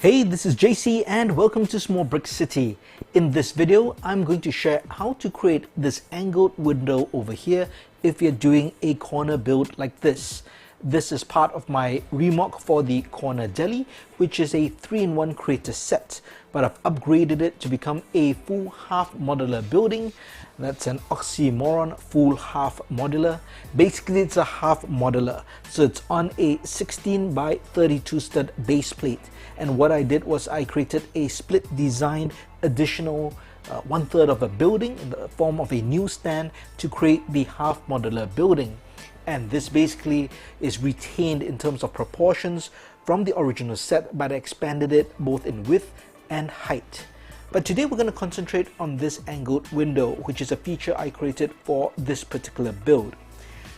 Hey, this is JC and welcome to Small Brick City. In this video, I'm going to share how to create this angled window over here if you're doing a corner build like this. This is part of my remodel for the corner deli, which is a 3-in-1 creator set, but I've upgraded it to become a full half modular building. That's an oxymoron, full half modular. Basically, it's a half modular, so it's on a 16 by 32 stud base plate. And what I did was I created a split designed additional 1/3 of a building in the form of a new stand to create the half modular building. And this basically is retained in terms of proportions from the original set, but I expanded it both in width and height. But today we're going to concentrate on this angled window, which is a feature I created for this particular build.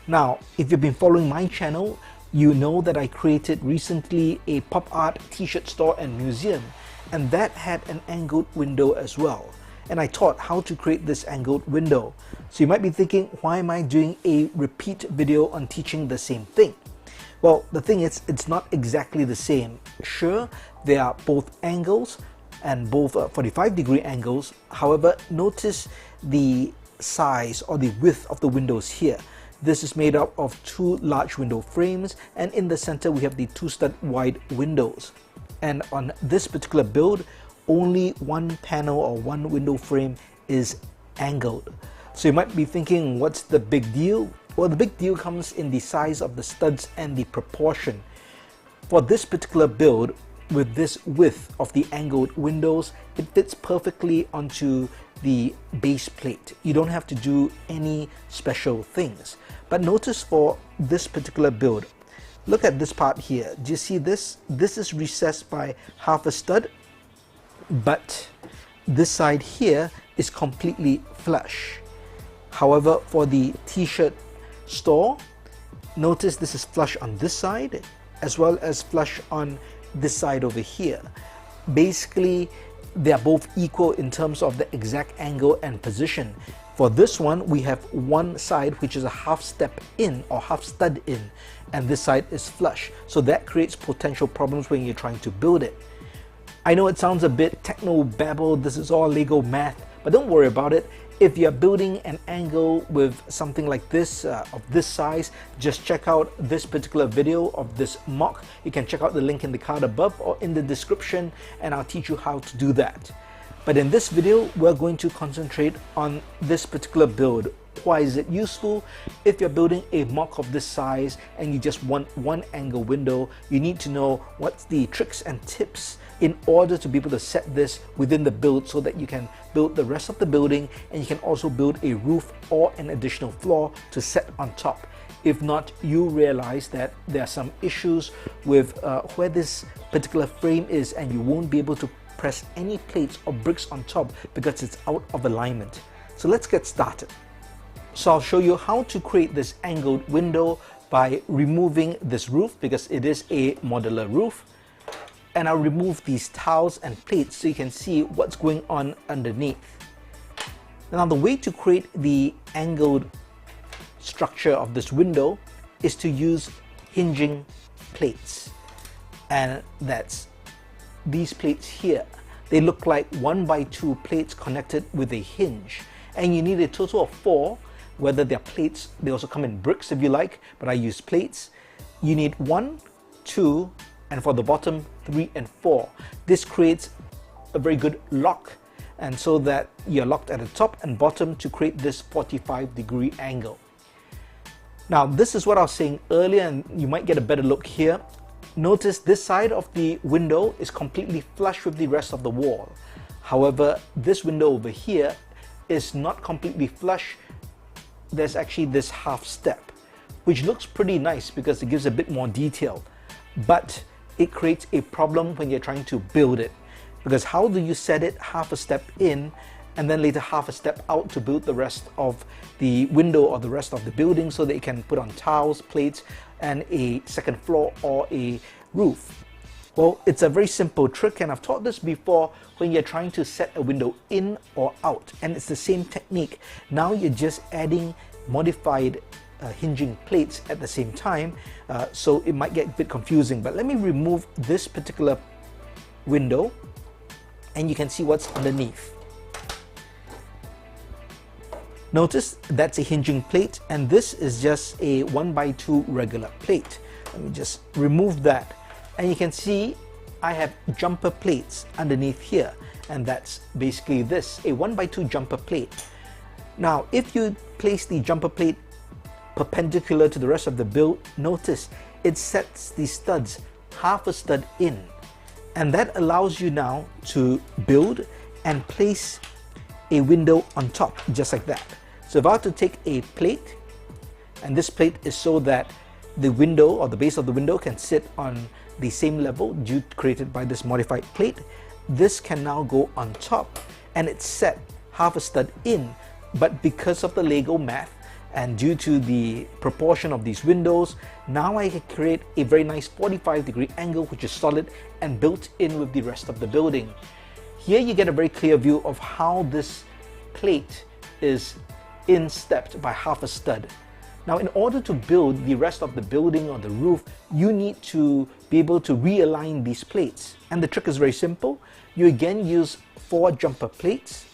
Now, if you've been following my channel, you know that I created recently a pop art t-shirt store and museum, and that had an angled window as well. And I taught how to create this angled window. So you might be thinking, why am I doing a repeat video on teaching the same thing? Well, the thing is, it's not exactly the same. Sure, there are both angles and both 45-degree angles. However, notice the size or the width of the windows here. This is made up of 2 large window frames, and in the center we have the 2-stud wide windows. And on this particular build, only one panel or one window frame is angled. So you might be thinking, what's the big deal? Well, the big deal comes in the size of the studs and the proportion. For this particular build, with this width of the angled windows, it fits perfectly onto the base plate. You don't have to do any special things. But notice for this particular build, look at this part here. Do you see this? This is recessed by half a stud, but this side here is completely flush. However, for the t-shirt store, notice this is flush on this side as well as flush on this side over here. Basically, they are both equal in terms of the exact angle and position. For this one, we have one side which is a half step in or half stud in, and this side is flush. So that creates potential problems when you're trying to build it. I know it sounds a bit techno-babble, this is all Lego math, but don't worry about it. If you're building an angle with something like this, of this size, just check out this particular video of this mock. You can check out the link in the card above or in the description, and I'll teach you how to do that. But in this video, we're going to concentrate on this particular build. Why is it useful? If you're building a mock of this size and you just want one angle window, you need to know what's the tricks and tips in order to be able to set this within the build so that you can build the rest of the building, and you can also build a roof or an additional floor to set on top. If not, you realize that there are some issues with where this particular frame is, and you won't be able to press any plates or bricks on top because it's out of alignment. So let's get started. So I'll show you how to create this angled window by removing this roof, because it is a modular roof. And I'll remove these tiles and plates so you can see what's going on underneath. Now, the way to create the angled structure of this window is to use hinging plates. And that's these plates here. They look like 1x2 plates connected with a hinge. And you need a total of 4. Whether they're plates, they also come in bricks if you like, but I use plates. You need 1, 2, and for the bottom, 3 and 4. This creates a very good lock, and so that you're locked at the top and bottom to create this 45-degree angle. Now, this is what I was saying earlier, and you might get a better look here. Notice this side of the window is completely flush with the rest of the wall. However, this window over here is not completely flush. There's actually this half step, which looks pretty nice because it gives a bit more detail, but it creates a problem when you're trying to build it, because how do you set it half a step in and then later half a step out to build the rest of the window or the rest of the building so that you can put on tiles, plates, and a second floor or a roof? Well, it's a very simple trick, and I've taught this before when you're trying to set a window in or out, and it's the same technique. Now you're just adding modified hinging plates at the same time, so it might get a bit confusing. But let me remove this particular window, and you can see what's underneath. Notice that's a hinging plate, and this is just a 1x2 regular plate. Let me just remove that, and you can see I have jumper plates underneath here, and that's basically this, a 1x2 jumper plate. Now if you place the jumper plate perpendicular to the rest of the build, notice it sets the studs half a stud in, and that allows you now to build and place a window on top, just like that. So if I were to take a plate, and this plate is so that the window or the base of the window can sit on the same level created by this modified plate, this can now go on top, and it's set half a stud in. But because of the Lego math and due to the proportion of these windows, now I can create a very nice 45-degree angle, which is solid and built in with the rest of the building. Here you get a very clear view of how this plate is instepped by half a stud. Now in order to build the rest of the building or the roof, you need to be able to realign these plates, and the trick is very simple. You again use 4 jumper plates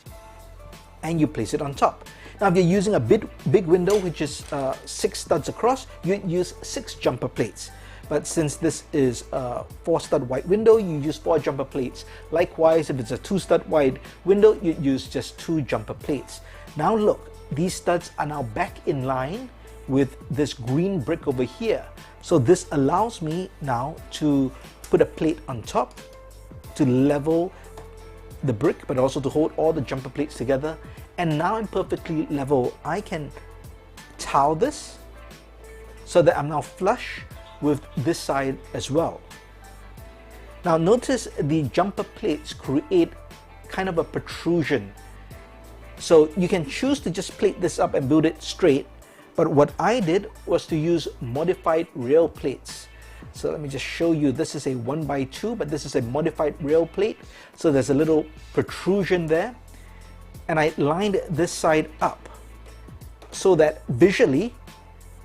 and you place it on top. Now if you're using a big window, which is 6 studs across, you use 6 jumper plates. But since this is a 4 stud wide window, you use 4 jumper plates. Likewise, if it's a 2 stud wide window, you use just 2 jumper plates. Now look, these studs are now back in line with this green brick over here. So this allows me now to put a plate on top to level the brick, but also to hold all the jumper plates together. And now I'm perfectly level. I can towel this so that I'm now flush with this side as well. Now notice the jumper plates create kind of a protrusion. So you can choose to just plate this up and build it straight, but what I did was to use modified rail plates. So let me just show you, this is a 1x2, but this is a modified rail plate. So there's a little protrusion there, and I lined this side up so that visually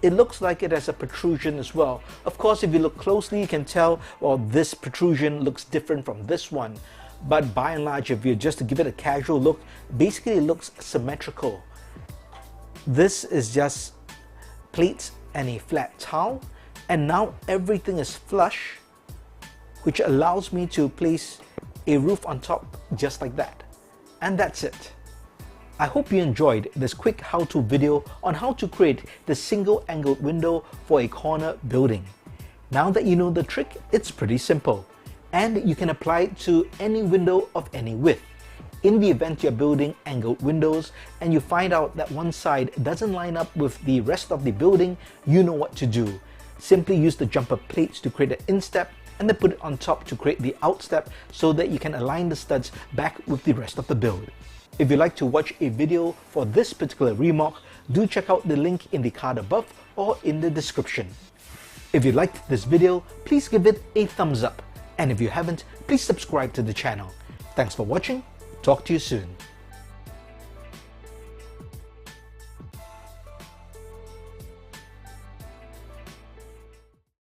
it looks like it has a protrusion as well. Of course, if you look closely, you can tell, well, this protrusion looks different from this one. But by and large, if you're just to give it a casual look, basically it looks symmetrical. This is just plates and a flat towel, and now everything is flush, which allows me to place a roof on top just like that. And that's it. I hope you enjoyed this quick how-to video on how to create the single angled window for a corner building. Now that you know the trick, it's pretty simple, and you can apply it to any window of any width. In the event you're building angled windows and you find out that one side doesn't line up with the rest of the building, you know what to do. Simply use the jumper plates to create an instep, and then put it on top to create the outstep so that you can align the studs back with the rest of the build. If you'd like to watch a video for this particular remodel, do check out the link in the card above or in the description. If you liked this video, please give it a thumbs up, and if you haven't, please subscribe to the channel. Thanks for watching. Talk to you soon.